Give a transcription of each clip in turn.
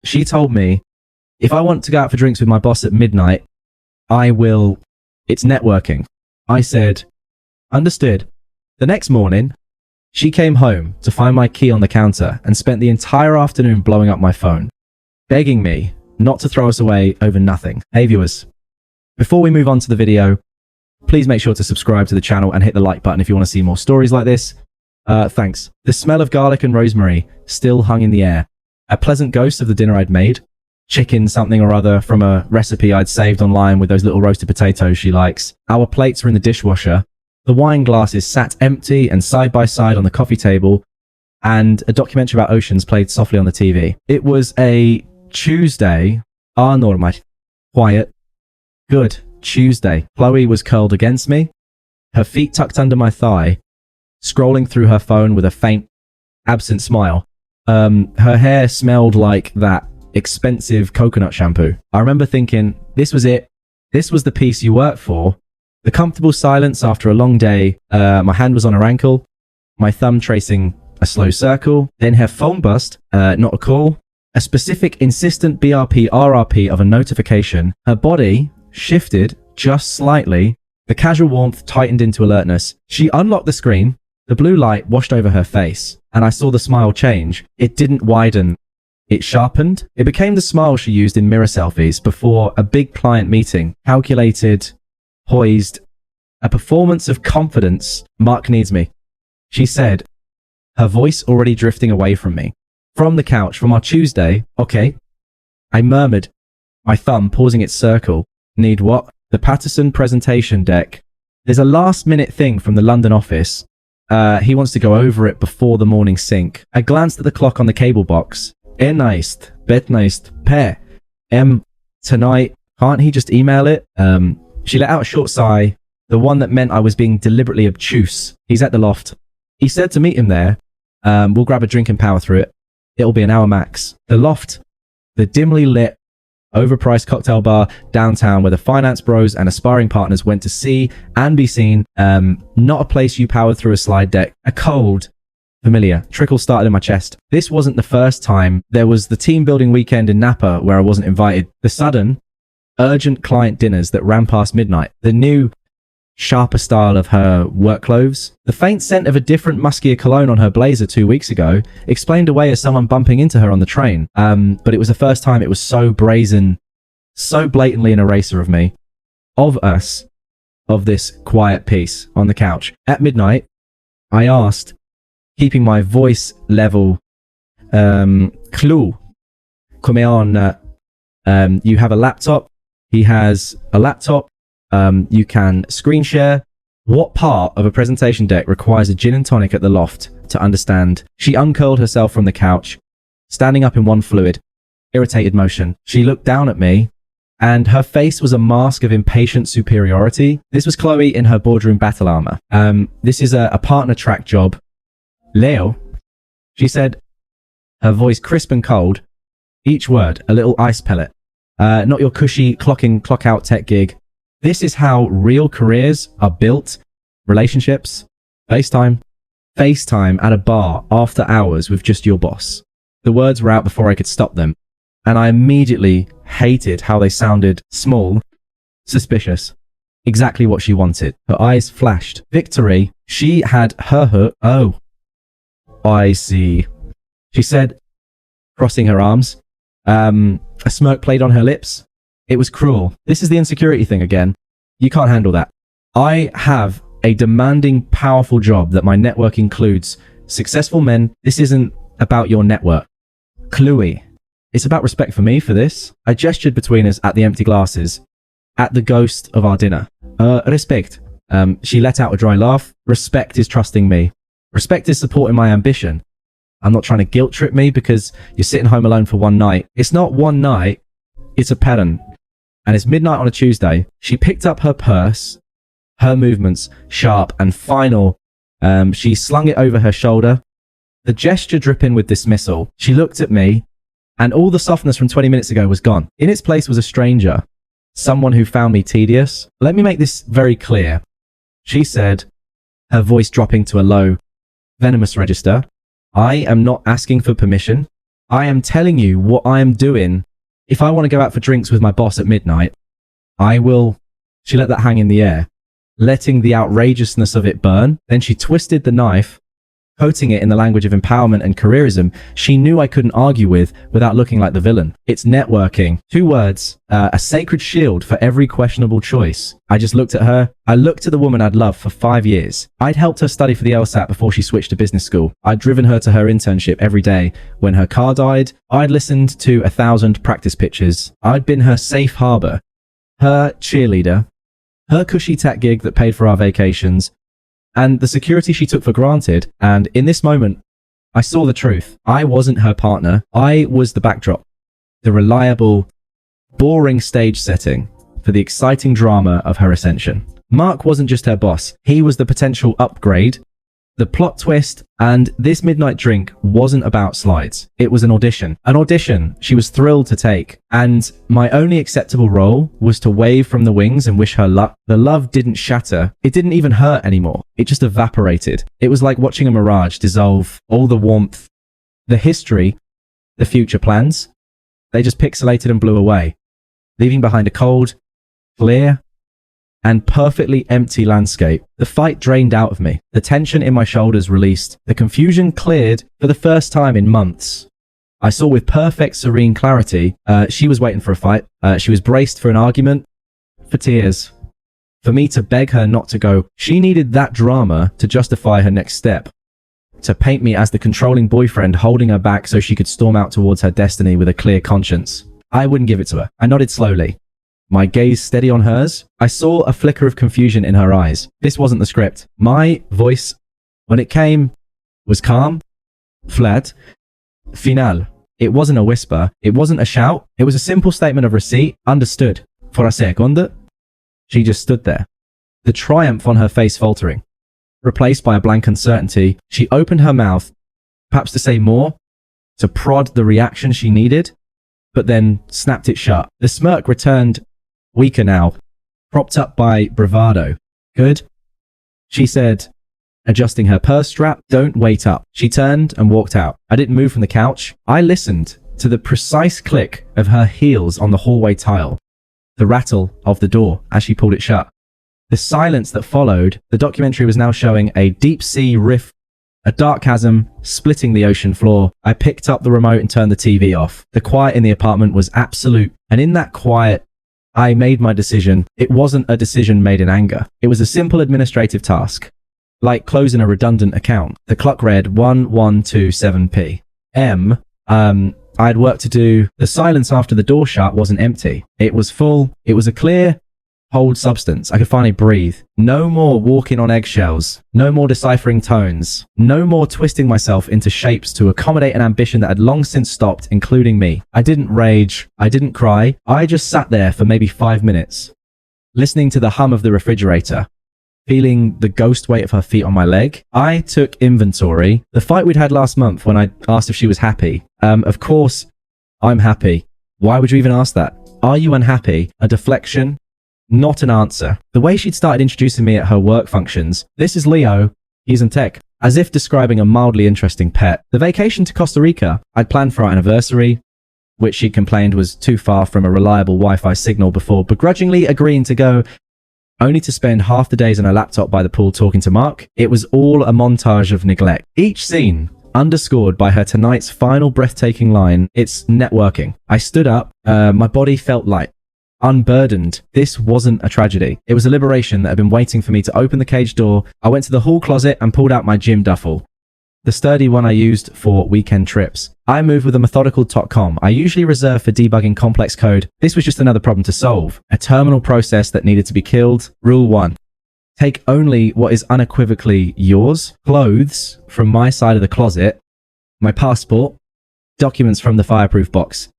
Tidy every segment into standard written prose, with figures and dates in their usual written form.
She told me, if I want to go out for drinks with my boss at midnight, I will. It's networking. I said, understood. The next morning, she came home to find my key on the counter and spent the entire afternoon blowing up my phone, begging me not to throw us away over nothing. Hey viewers, before we move on to the video, please make sure to subscribe to the channel and hit the like button if you want to see more stories like this. Thanks. The smell of garlic and rosemary still hung in the air. A pleasant ghost of the dinner I'd made. Chicken something or other from a recipe I'd saved online with those little roasted potatoes she likes. Our plates were in the dishwasher. The wine glasses sat empty and side by side on the coffee table, and a documentary about oceans played softly on the TV. It was a Tuesday. Normal. Quiet. Good. Tuesday. Chloe was curled against me, her feet tucked under my thigh, scrolling through her phone with a faint, absent smile. Her hair smelled like that expensive coconut shampoo. I remember thinking, this was it. This was the piece you worked for. The comfortable silence after a long day. My hand was on her ankle, my thumb tracing a slow circle. Then her phone buzzed, not a call. A specific insistent BRP, RRP of a notification. Her body shifted just slightly. The casual warmth tightened into alertness. She unlocked the screen. The blue light washed over her face, and I saw the smile change. It didn't widen. It sharpened. It became the smile she used in mirror selfies before a big client meeting. Calculated, poised, a performance of confidence. Mark needs me, she said, her voice already drifting away from me. From the couch, from our Tuesday. Okay. I murmured, my thumb pausing its circle. Need what? The Patterson presentation deck. There's a last minute thing from the London office. He wants to go over it before the morning sync. I glanced at the clock on the cable box. Erneist, Betneist, Pe. Tonight, can't he just email it? She let out a short sigh, the one that meant I was being deliberately obtuse. He's at the loft. He said to meet him there. We'll grab a drink and power through it. It'll be an hour max. The loft, the dimly lit, overpriced cocktail bar downtown where the finance bros and aspiring partners went to see and be seen. Not a place you powered through a slide deck. A cold, familiar trickle started in my chest. This wasn't the first time. There was the team building weekend in Napa where I wasn't invited. The sudden, urgent client dinners that ran past midnight. The new, sharper style of her work clothes. The faint scent of a different muskier cologne on her blazer 2 weeks ago explained away as someone bumping into her on the train. But it was the first time it was so brazen, so blatantly an eraser of me, of us, of this quiet piece on the couch. At midnight, I asked, keeping my voice level, Clou, come on, you have a laptop? He has a laptop. You can screen share. What part of a presentation deck requires a gin and tonic at the loft to understand? She uncurled herself from the couch, standing up in one fluid, irritated motion. She looked down at me, and her face was a mask of impatient superiority. This was Chloe in her boardroom battle armor. This is a partner track job. Leo, she said, her voice crisp and cold. Each word, a little ice pellet. Not your cushy clock in, clock out tech gig. This is how real careers are built. Relationships. FaceTime at a bar after hours with just your boss. The words were out before I could stop them, and I immediately hated how they sounded. Small, suspicious. Exactly what she wanted. Her eyes flashed. Victory. She had her hook. Oh, I see, she said, crossing her arms. A smirk played on her lips. It was cruel. This is the insecurity thing again. You can't handle that. I have a demanding, powerful job that my network includes successful men. This isn't about your network. Chloe, it's about respect for me for this. I gestured between us at the empty glasses, at the ghost of our dinner. Respect. She let out a dry laugh. Respect is trusting me. Respect is supporting my ambition. I'm not trying to guilt trip me because you're sitting home alone for one night. It's not one night. It's a pattern. And it's midnight on a Tuesday. She picked up her purse, her movements sharp and final. She slung it over her shoulder, the gesture dripping with dismissal. She looked at me, and all the softness from 20 minutes ago was gone. In its place was a stranger, someone who found me tedious. Let me make this very clear, she said, her voice dropping to a low, venomous register. I am not asking for permission. I am telling you what I am doing. If I want to go out for drinks with my boss at midnight, I will. She let that hang in the air, letting the outrageousness of it burn. Then she twisted the knife, coating it in the language of empowerment and careerism she knew I couldn't argue with without looking like the villain. It's networking. 2 words, a sacred shield for every questionable choice. I just looked at her. I looked at the woman I'd loved for 5 years. I'd helped her study for the LSAT before she switched to business school. I'd driven her to her internship every day. When her car died, I'd listened to 1,000 practice pitches. I'd been her safe harbor, her cheerleader, her cushy tech gig that paid for our vacations, and the security she took for granted. And in this moment, I saw the truth. I wasn't her partner. I was the backdrop, the reliable, boring stage setting for the exciting drama of her ascension. Mark wasn't just her boss. He was the potential upgrade, the plot twist, and this midnight drink wasn't about slides. It was an audition. An audition she was thrilled to take. And my only acceptable role was to wave from the wings and wish her luck. The love didn't shatter. It didn't even hurt anymore. It just evaporated. It was like watching a mirage dissolve. All the warmth, the history, the future plans, they just pixelated and blew away, leaving behind a cold, clear, and perfectly empty landscape. The fight drained out of me. The tension in my shoulders released. The confusion cleared for the first time in months. I saw with perfect serene clarity, she was waiting for a fight. She was braced for an argument, for tears, for me to beg her not to go. She needed that drama to justify her next step, to paint me as the controlling boyfriend holding her back so she could storm out towards her destiny with a clear conscience. I wouldn't give it to her. I nodded slowly, my gaze steady on hers. I saw a flicker of confusion in her eyes. This wasn't the script. My voice, when it came, was calm, flat, final. It wasn't a whisper. It wasn't a shout. It was a simple statement of receipt. Understood. For a second, she just stood there, the triumph on her face faltering, replaced by a blank uncertainty. She opened her mouth, perhaps to say more, to prod the reaction she needed, but then snapped it shut. The smirk returned, weaker now, propped up by bravado. Good, she said, adjusting her purse strap. Don't wait up. She turned and walked out. I didn't move from the couch. I listened to the precise click of her heels on the hallway tile, the rattle of the door as she pulled it shut. The silence that followed. The documentary was now showing a deep sea rift, a dark chasm splitting the ocean floor. I picked up the remote and turned the TV off. The quiet in the apartment was absolute, and in that quiet, I made my decision. It wasn't a decision made in anger. It was a simple administrative task, like closing a redundant account. The clock read 1127 p.m. I had work to do. The silence after the door shut wasn't empty. It was full. It was a clear, hold substance. I could finally breathe. No more walking on eggshells. No more deciphering tones. No more twisting myself into shapes to accommodate an ambition that had long since stopped, including me. I didn't rage. I didn't cry. I just sat there for maybe 5 minutes, listening to the hum of the refrigerator, feeling the ghost weight of her feet on my leg. I took inventory. The fight we'd had last month when I asked if she was happy. Of course, I'm happy. Why would you even ask that? Are you unhappy? A deflection, not an answer. The way she'd started introducing me at her work functions. This is Leo. He's in tech. As if describing a mildly interesting pet. The vacation to Costa Rica I'd planned for our anniversary, which she complained was too far from a reliable Wi-Fi signal before begrudgingly agreeing to go, only to spend half the days on her laptop by the pool talking to Mark. It was all a montage of neglect. Each scene underscored by her tonight's final breathtaking line. It's networking. I stood up. My body felt light, unburdened. This wasn't a tragedy. It was a liberation that had been waiting for me to open the cage door. I went to the hall closet and pulled out my gym duffel, the sturdy one I used for weekend trips. I moved with a methodical .com I usually reserve for debugging complex code. This was just another problem to solve, a terminal process that needed to be killed. Rule 1. Take only what is unequivocally yours. Clothes from my side of the closet, my passport, documents from the fireproof box,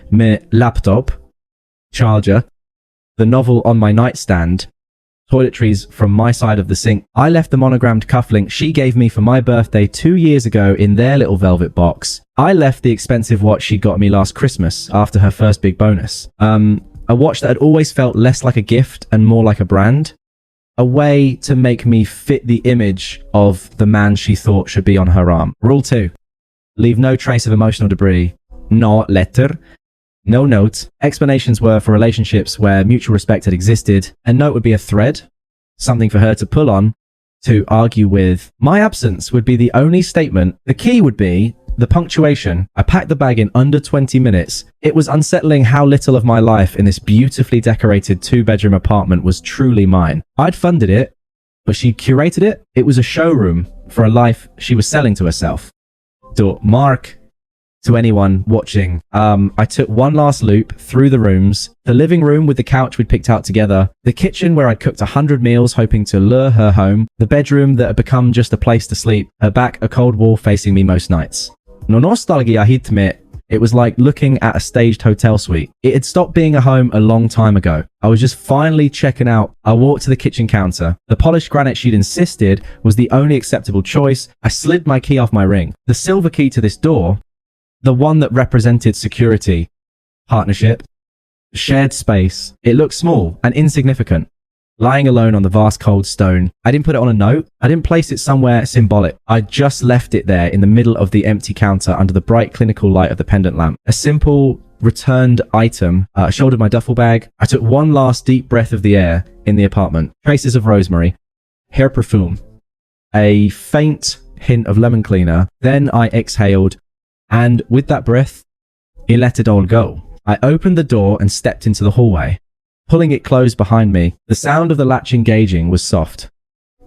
my laptop, charger, the novel on my nightstand, toiletries from my side of the sink. I left the monogrammed cufflink she gave me for my birthday 2 years ago in their little velvet box. I left the expensive watch she got me last Christmas after her first big bonus. A watch that had always felt less like a gift and more like a brand. A way to make me fit the image of the man she thought should be on her arm. Rule 2. Leave no trace of emotional debris. No letter. No note. Explanations were for relationships where mutual respect had existed. A note would be a thread, something for her to pull on, to argue with. My absence would be the only statement. The key would be the punctuation. I packed the bag in under 20 minutes. It was unsettling how little of my life in this beautifully decorated 2-bedroom apartment was truly mine. I'd funded it, but she curated it. It was a showroom for a life she was selling to herself. So, Mark, to anyone watching, I took one last loop through the rooms. The living room with the couch we'd picked out together. The kitchen where I'd cooked 100 meals hoping to lure her home. The bedroom that had become just a place to sleep. Her back a cold wall facing me most nights. No nostalgia hit me. It was like looking at a staged hotel suite. It had stopped being a home a long time ago. I was just finally checking out. I walked to the kitchen counter. The polished granite she'd insisted was the only acceptable choice. I slid my key off my ring. The silver key to this door, the one that represented security, partnership, shared space. It looked small and insignificant, lying alone on the vast cold stone. I didn't put it on a note. I didn't place it somewhere symbolic. I just left it there in the middle of the empty counter under the bright clinical light of the pendant lamp. A simple returned item. I shouldered my duffel bag. I took one last deep breath of the air in the apartment. Traces of rosemary, hair perfume, a faint hint of lemon cleaner. Then I exhaled, and with that breath, I let it all go. I opened the door and stepped into the hallway, pulling it closed behind me. The sound of the latch engaging was soft.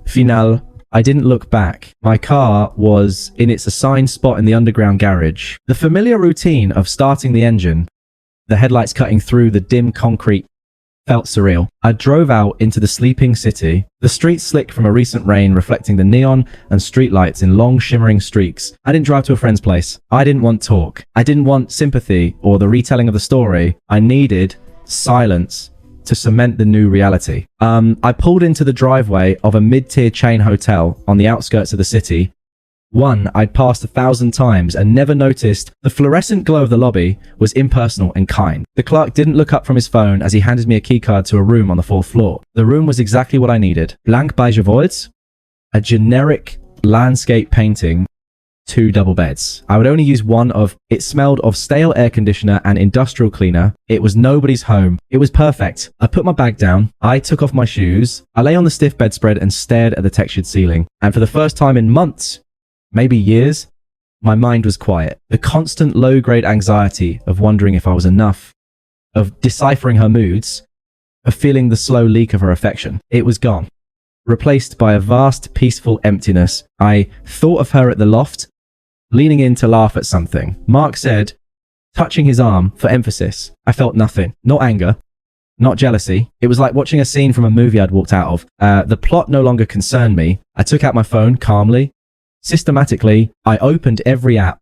Final. I didn't look back. My car was in its assigned spot in the underground garage. The familiar routine of starting the engine, the headlights cutting through the dim concrete, felt surreal. I drove out into the sleeping city, the streets slick from a recent rain reflecting the neon and streetlights in long shimmering streaks. I didn't drive to a friend's place. I didn't want talk. I didn't want sympathy or the retelling of the story. I needed silence to cement the new reality. I pulled into the driveway of a mid-tier chain hotel on the outskirts of the city. One I'd passed 1,000 times and never noticed. The fluorescent glow of the lobby was impersonal and kind. The clerk didn't look up from his phone as he handed me a keycard to a room on the 4th floor. The room was exactly what I needed. Blank beige voids, a generic landscape painting, 2 double beds. I would only use one of. It smelled of stale air conditioner and industrial cleaner. It was nobody's home. It was perfect. I put my bag down. I took off my shoes. I lay on the stiff bedspread and stared at the textured ceiling. And for the first time in months, maybe years, my mind was quiet. The constant low-grade anxiety of wondering if I was enough, of deciphering her moods, of feeling the slow leak of her affection. It was gone, replaced by a vast, peaceful emptiness. I thought of her at the loft, leaning in to laugh at something. Mark said, touching his arm for emphasis. I felt nothing. Not anger, not jealousy. It was like watching a scene from a movie I'd walked out of. The plot no longer concerned me. I took out my phone calmly. Systematically, I opened every app,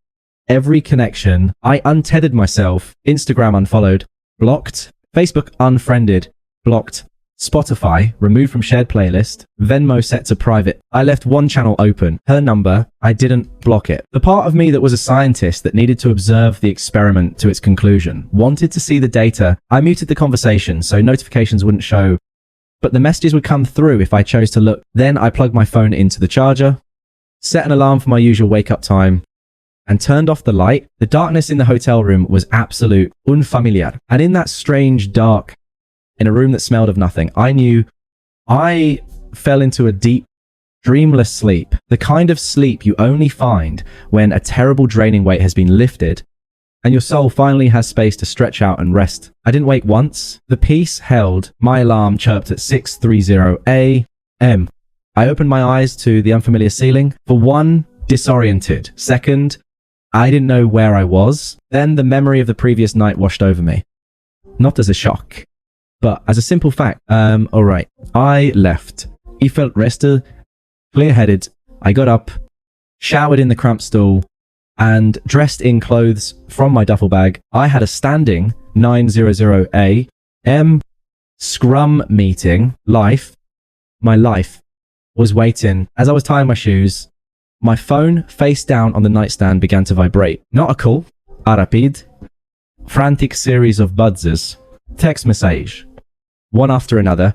every connection. I untethered myself. Instagram unfollowed, blocked. Facebook unfriended, blocked. Spotify removed from shared playlist. Venmo set to private. I left one channel open, her number. I didn't block it. The part of me that was a scientist that needed to observe the experiment to its conclusion wanted to see the data. I muted the conversation so notifications wouldn't show, but the messages would come through if I chose to look. Then I plugged my phone into the charger, set an alarm for my usual wake-up time, and turned off the light. The darkness in the hotel room was absolute, unfamiliar. And in that strange dark, in a room that smelled of nothing, I knew I fell into a deep, dreamless sleep. The kind of sleep you only find when a terrible draining weight has been lifted and your soul finally has space to stretch out and rest. I didn't wake once. The peace held. My alarm chirped at 6:30 a.m. I opened my eyes to the unfamiliar ceiling. For one disoriented second, I didn't know where I was. Then the memory of the previous night washed over me. Not as a shock, but as a simple fact. Alright. I left. He felt rested, clear-headed. I got up, showered in the cramped stool, and dressed in clothes from my duffel bag. I had a standing 9:00 a.m. scrum meeting. My life was waiting. As I was tying my shoes, my phone face down on the nightstand began to vibrate. Not a call, a rapid, frantic series of buzzes. Text message, one after another.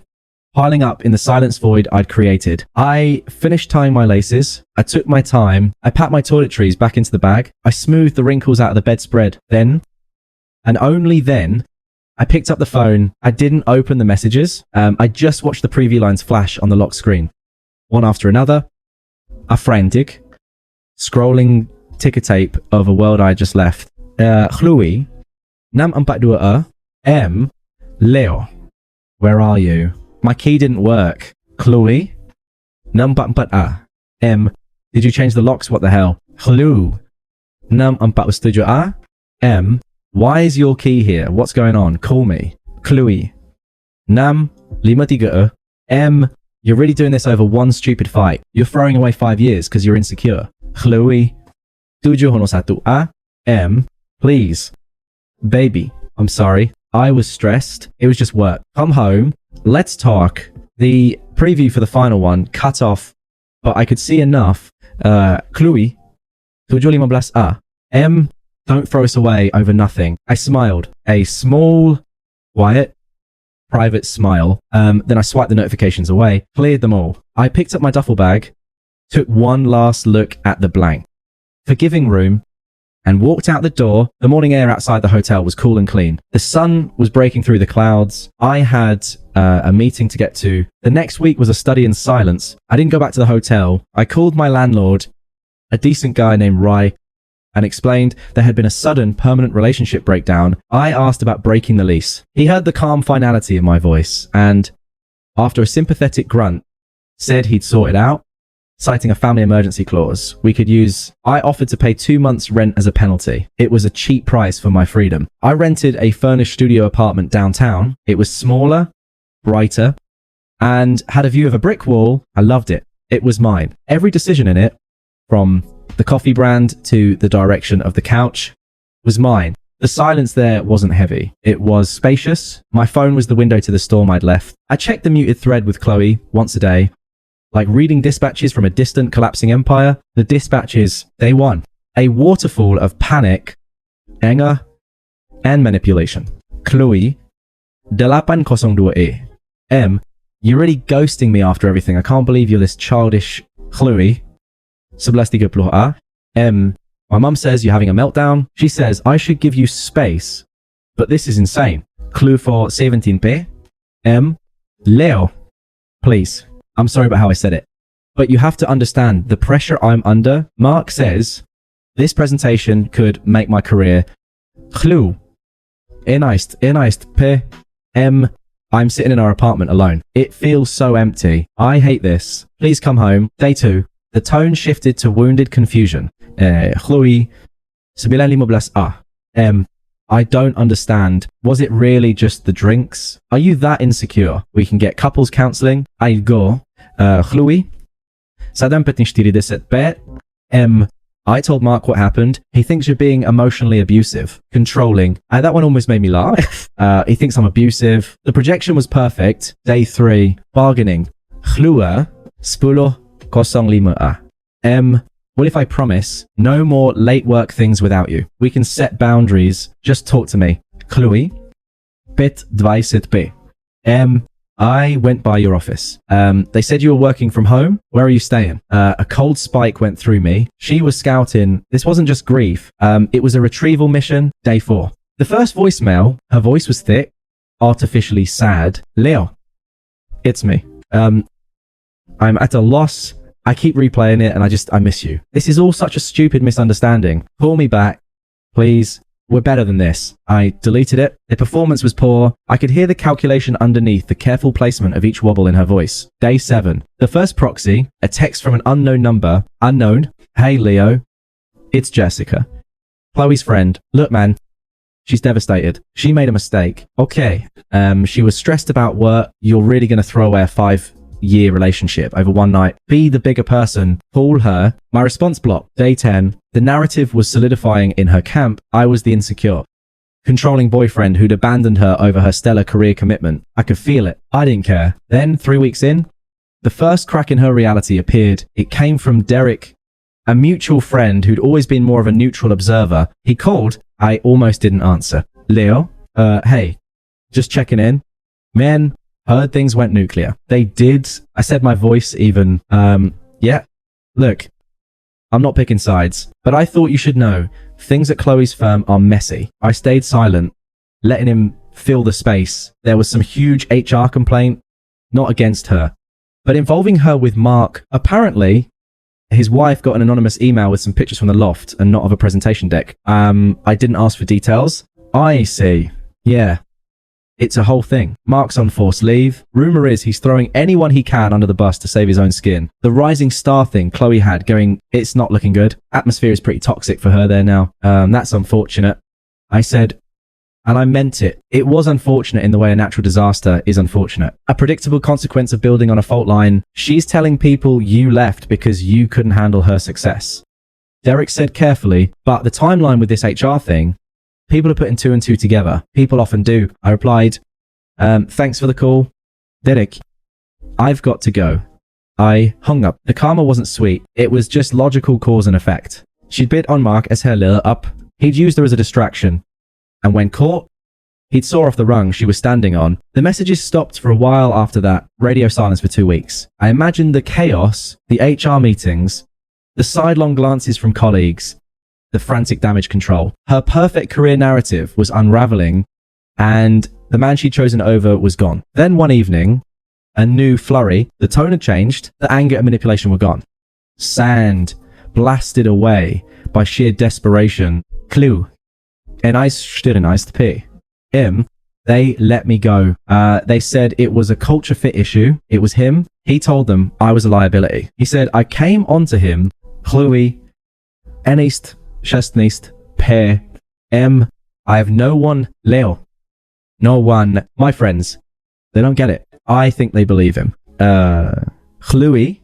piling up in the silence void I'd created. I finished tying my laces. I took my time. I packed my toiletries back into the bag. I smoothed the wrinkles out of the bedspread. Then, and only then, I picked up the phone. I didn't open the messages. I just watched the preview lines flash on the lock screen. One after another. A frantic, scrolling ticker tape of a world I just left. Chloe, 642 Leo, where are you? My key didn't work. Chloe, 642 did you change the locks? What the hell? Chloe, 647 why is your key here? What's going on? Call me. Chloe, 653 you're really doing this over one stupid fight. You're throwing away 5 years because you're insecure. Chloe, 712 please. Baby, I'm sorry. I was stressed. It was just work. Come home. Let's talk. The preview for the final one cut off, but I could see enough. Chloe, 712 don't throw us away over nothing. I smiled. A small, quiet, private smile. Then I swiped the notifications away, cleared them all. I picked up my duffel bag, took one last look at the blank forgiving room, and walked out the door. The morning air outside the hotel was cool and clean. The sun was breaking through the clouds. I had a meeting to get to. The next week was a study in silence. I didn't go back to the hotel. I called my landlord, a decent guy named Rai, and explained there had been a sudden permanent relationship breakdown. I asked about breaking the lease. He heard the calm finality in my voice and, after a sympathetic grunt, said he'd sort it out, citing a family emergency clause we could use. I offered to pay 2 months rent as a penalty. It was a cheap price for my freedom. I rented a furnished studio apartment downtown. It was smaller, brighter, and had a view of a brick wall. I loved it. It was mine. Every decision in it, from the coffee brand to the direction of the couch, was mine. The silence there wasn't heavy. It was spacious. My phone was the window to the storm I'd left. I checked the muted thread with Chloe once a day, like reading dispatches from a distant collapsing empire. The dispatches, they won. A waterfall of panic, anger, and manipulation. Chloe, 802 you're really ghosting me after everything. I can't believe you're this childish. Chloe, 11 my mum says you're having a meltdown. She says I should give you space, but this is insane. Clue for 17p. Leo, please. I'm sorry about how I said it, but you have to understand the pressure I'm under. Mark says this presentation could make my career. Clue. Erneist p. I'm sitting in our apartment alone. It feels so empty. I hate this. Please come home. Day 2. The tone shifted to wounded confusion. Chloe, 915 I don't understand. Was it really just the drinks? Are you that insecure? We can get couples counseling. I go. Chloe, 754 I told Mark what happened. He thinks you're being emotionally abusive, controlling. That one almost made me laugh. He thinks I'm abusive. The projection was perfect. Day 3, bargaining. Chloe, 1005 what if I promise no more late work things without you? We can set boundaries. Just talk to me. Chloe, 520p. I went by your office. They said you were working from home. Where are you staying? A cold spike went through me. She was scouting. This wasn't just grief. It was a retrieval mission. Day 4. The first voicemail, her voice was thick, artificially sad. Leo, it's me. I'm at a loss. I keep replaying it and I miss you. This is all such a stupid misunderstanding. Call me back, please. We're better than this. I deleted it. The performance was poor. I could hear the calculation underneath the careful placement of each wobble in her voice. Day 7. The first proxy, a text from an unknown number. Unknown. Hey, Leo. It's Jessica. Chloe's friend. Look, man. She's devastated. She made a mistake. Okay. She was stressed about work. You're really going to throw away a 5-year relationship over one night. Be the bigger person. Call her. My response block. Day 10. The narrative was solidifying in her camp. I was the insecure, controlling boyfriend who'd abandoned her over her stellar career commitment. I could feel it. I didn't care. Then, 3 weeks in, the first crack in her reality appeared. It came from Derek, a mutual friend who'd always been more of a neutral observer. He called. I almost didn't answer. Leo, hey, just checking in. Man, Heard things went nuclear. They did. I said my voice even. Yeah. Look, I'm not picking sides, but I thought you should know things at Chloe's firm are messy. I stayed silent, letting him fill the space. There was some huge HR complaint, not against her, but involving her with Mark. Apparently, his wife got an anonymous email with some pictures from the loft and not of a presentation deck. I didn't ask for details. I see. Yeah. It's a whole thing. Mark's on forced leave. Rumor is he's throwing anyone he can under the bus to save his own skin. The rising star thing Chloe had going, it's not looking good. Atmosphere is pretty toxic for her there now. That's unfortunate. I said, and I meant it. It was unfortunate in the way a natural disaster is unfortunate. A predictable consequence of building on a fault line. She's telling people you left because you couldn't handle her success. Derek said carefully, but the timeline with this HR thing, people are putting two and two together. People often do. I replied, thanks for the call. Derek, I've got to go. I hung up. The karma wasn't sweet. It was just logical cause and effect. She'd bid on Mark as her lure up. He'd used her as a distraction. And when caught, he'd saw off the rung she was standing on. The messages stopped for a while after that. Radio silence for 2 weeks. I imagined the chaos, the HR meetings, the sidelong glances from colleagues, the frantic damage control. Her perfect career narrative was unraveling, and the man she'd chosen over was gone. Then one evening, a new flurry. The tone had changed. The anger and manipulation were gone. Sand blasted away by sheer desperation. Clue. En ijs stirrenijst P. They let me go. They said it was a culture fit issue. It was him. He told them I was a liability. He said I came onto him. Chloe. Enist. Shestnist. P. I have no one. Leo. No one. My friends. They don't get it. I think they believe him. Chloe.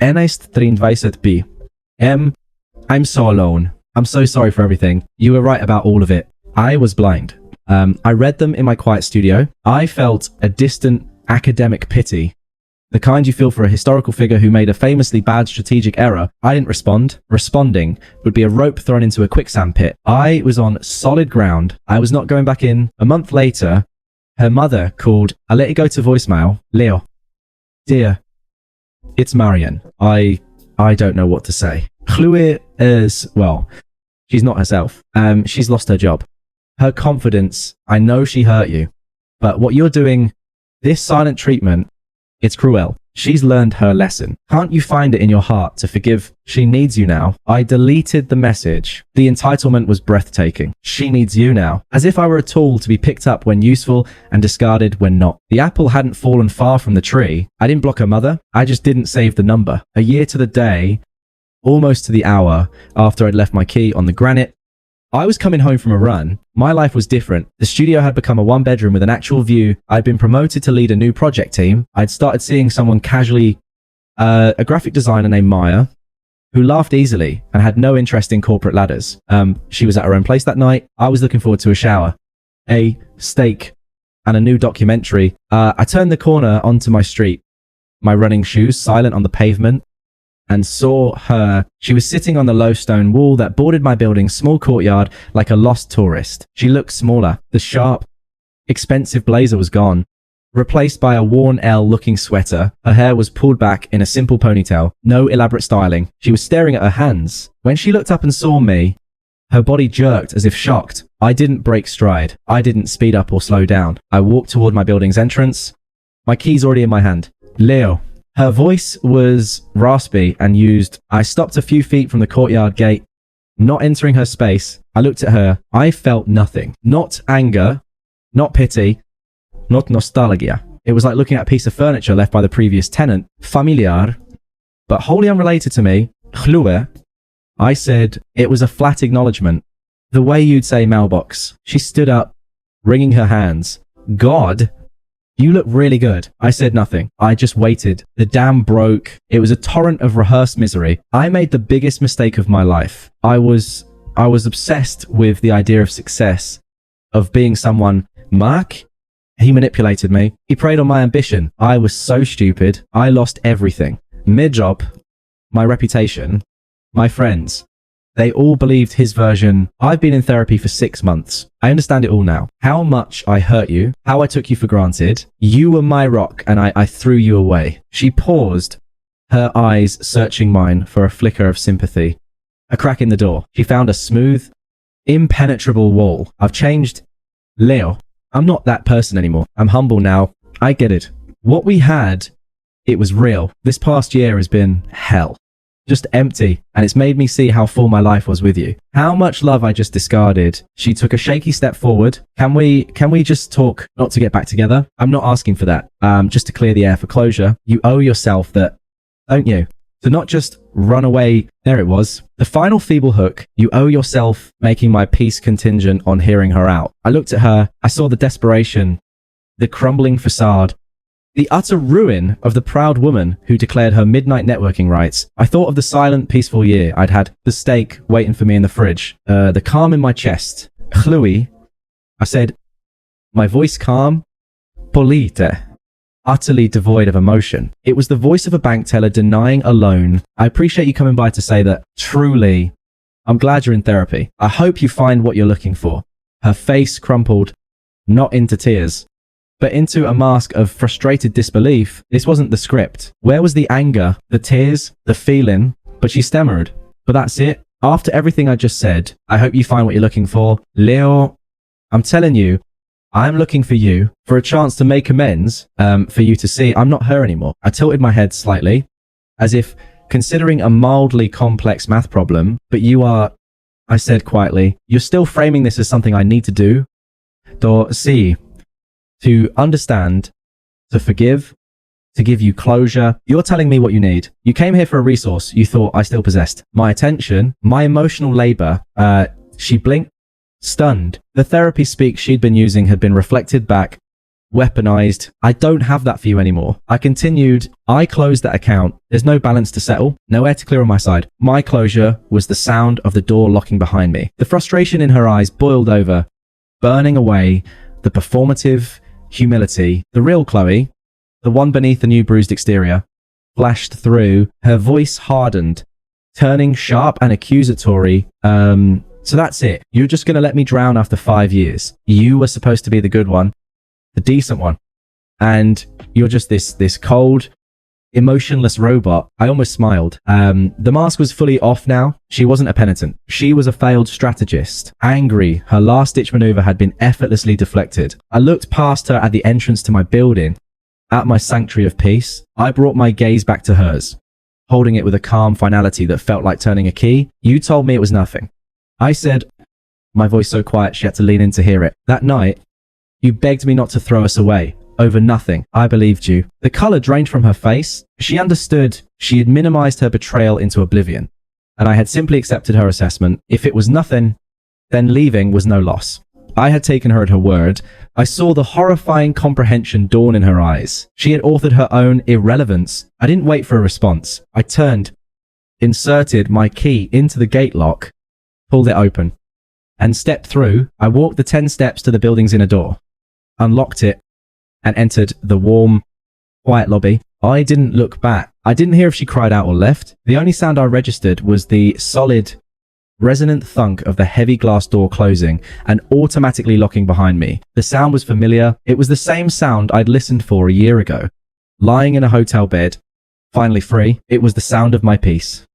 Enist 23 B. I'm so alone. I'm so sorry for everything. You were right about all of it. I was blind. I read them in my quiet studio. I felt a distant academic pity. The kind you feel for a historical figure who made a famously bad strategic error. I didn't respond. Responding would be a rope thrown into a quicksand pit. I was on solid ground. I was not going back in. A month later, her mother called. I let it go to voicemail. Leo. Dear. It's Marian. I don't know what to say. Chloe is, well, she's not herself. She's lost her job. Her confidence, I know she hurt you. But what you're doing, this silent treatment, it's cruel. She's learned her lesson. Can't you find it in your heart to forgive? She needs you now. I deleted the message. The entitlement was breathtaking. She needs you now. As if I were a tool to be picked up when useful and discarded when not. The apple hadn't fallen far from the tree. I didn't block her mother. I just didn't save the number. A year to the day, almost to the hour, after I'd left my key on the granite, I was coming home from a run. My life was different. The studio had become a one-bedroom with an actual view. I'd been promoted to lead a new project team. I'd started seeing someone casually, a graphic designer named Maya, who laughed easily and had no interest in corporate ladders. She was at her own place that night. I was looking forward to a shower, a steak, and a new documentary. I turned the corner onto my street, my running shoes silent on the pavement, and saw her. She was sitting on the low stone wall that bordered my building's small courtyard like a lost tourist. She looked smaller. The sharp, expensive blazer was gone, replaced by a worn L-looking sweater. Her hair was pulled back in a simple ponytail. No elaborate styling. She was staring at her hands. When she looked up and saw me, her body jerked as if shocked. I didn't break stride. I didn't speed up or slow down. I walked toward my building's entrance. My key's already in my hand. Leo. Her voice was raspy and used. I stopped a few feet from the courtyard gate, not entering her space. I looked at her. I felt nothing. Not anger, not pity, not nostalgia. It was like looking at a piece of furniture left by the previous tenant. Familiar, but wholly unrelated to me. Chloe. I said, it was a flat acknowledgement. The way you'd say mailbox. She stood up, wringing her hands. God. You look really good. I said nothing. I just waited. The dam broke. It was a torrent of rehearsed misery. I made the biggest mistake of my life. I was obsessed with the idea of success, of being someone. Mark? He manipulated me. He preyed on my ambition. I was so stupid. I lost everything. My job, my reputation, my friends. They all believed his version. I've been in therapy for 6 months. I understand it all now. How much I hurt you, how I took you for granted. You were my rock and I threw you away. She paused, her eyes searching mine for a flicker of sympathy. A crack in the door. She found a smooth, impenetrable wall. I've changed, Leo. I'm not that person anymore. I'm humble now. I get it. What we had, it was real. This past year has been hell. Just empty, and it's made me see how full my life was with you. How much love I just discarded. She took a shaky step forward. Can we just talk, not to get back together? I'm not asking for that. Just to clear the air for closure. You owe yourself that, don't you? To not just run away. There it was. The final feeble hook. You owe yourself making my peace contingent on hearing her out. I looked at her. I saw the desperation, the crumbling facade, the utter ruin of the proud woman who declared her midnight networking rights. I thought of the silent, peaceful year I'd had, the steak waiting for me in the fridge, the calm in my chest. Chloe, I said, my voice calm, polite, utterly devoid of emotion. It was the voice of a bank teller denying a loan. I appreciate you coming by to say that. Truly, I'm glad you're in therapy. I hope you find what you're looking for. Her face crumpled, not into tears, but into a mask of frustrated disbelief. This wasn't the script. Where was the anger, the tears, the feeling? But she stammered. But that's it. After everything I just said, I hope you find what you're looking for. Leo, I'm telling you, I'm looking for you, for a chance to make amends, for you to see I'm not her anymore. I tilted my head slightly, as if considering a mildly complex math problem, but you are, I said quietly, you're still framing this as something I need to do. See, to understand, to forgive, to give you closure. You're telling me what you need. You came here for a resource you thought I still possessed. My attention, my emotional labor. She blinked, stunned. The therapy speak she'd been using had been reflected back, weaponized. I don't have that for you anymore. I continued. I closed that account. There's no balance to settle, no air to clear on my side. My closure was the sound of the door locking behind me. The frustration in her eyes boiled over, burning away the performative humility. The real Chloe, the one beneath the new bruised exterior, flashed through. Her voice hardened, turning sharp and accusatory. So that's it. You're just going to let me drown after 5 years. You were supposed to be the good one, the decent one. And you're just this cold, emotionless robot. I almost smiled. The mask was fully off now. She wasn't a penitent. She was a failed strategist. Angry, her last-ditch maneuver had been effortlessly deflected. I looked past her at the entrance to my building, at my sanctuary of peace. I brought my gaze back to hers, holding it with a calm finality that felt like turning a key. You told me it was nothing. I said, my voice so quiet she had to lean in to hear it. That night, you begged me not to throw us away. Over nothing. I believed you. The color drained from her face. She understood she had minimized her betrayal into oblivion, and I had simply accepted her assessment. If it was nothing, then leaving was no loss. I had taken her at her word. I saw the horrifying comprehension dawn in her eyes. She had authored her own irrelevance. I didn't wait for a response. I turned, inserted my key into the gate lock, pulled it open, and stepped through. I walked the 10 steps to the building's inner door, unlocked it, and entered the warm, quiet lobby. I didn't look back. I didn't hear if she cried out or left. The only sound I registered was the solid, resonant thunk of the heavy glass door closing and automatically locking behind me. The sound was familiar. It was the same sound I'd listened for a year ago. Lying in a hotel bed, finally free, it was the sound of my peace.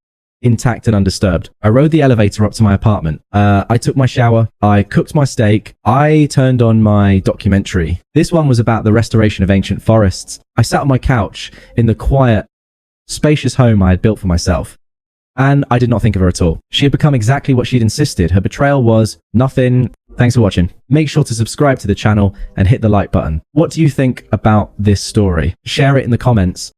Intact and undisturbed. I rode the elevator up to my apartment. I took my shower. I cooked my steak. I turned on my documentary. This one was about the restoration of ancient forests. I sat on my couch in the quiet, spacious home I had built for myself. And I did not think of her at all. She had become exactly what she'd insisted. Her betrayal was nothing. Thanks for watching. Make sure to subscribe to the channel and hit the like button. What do you think about this story? Share it in the comments.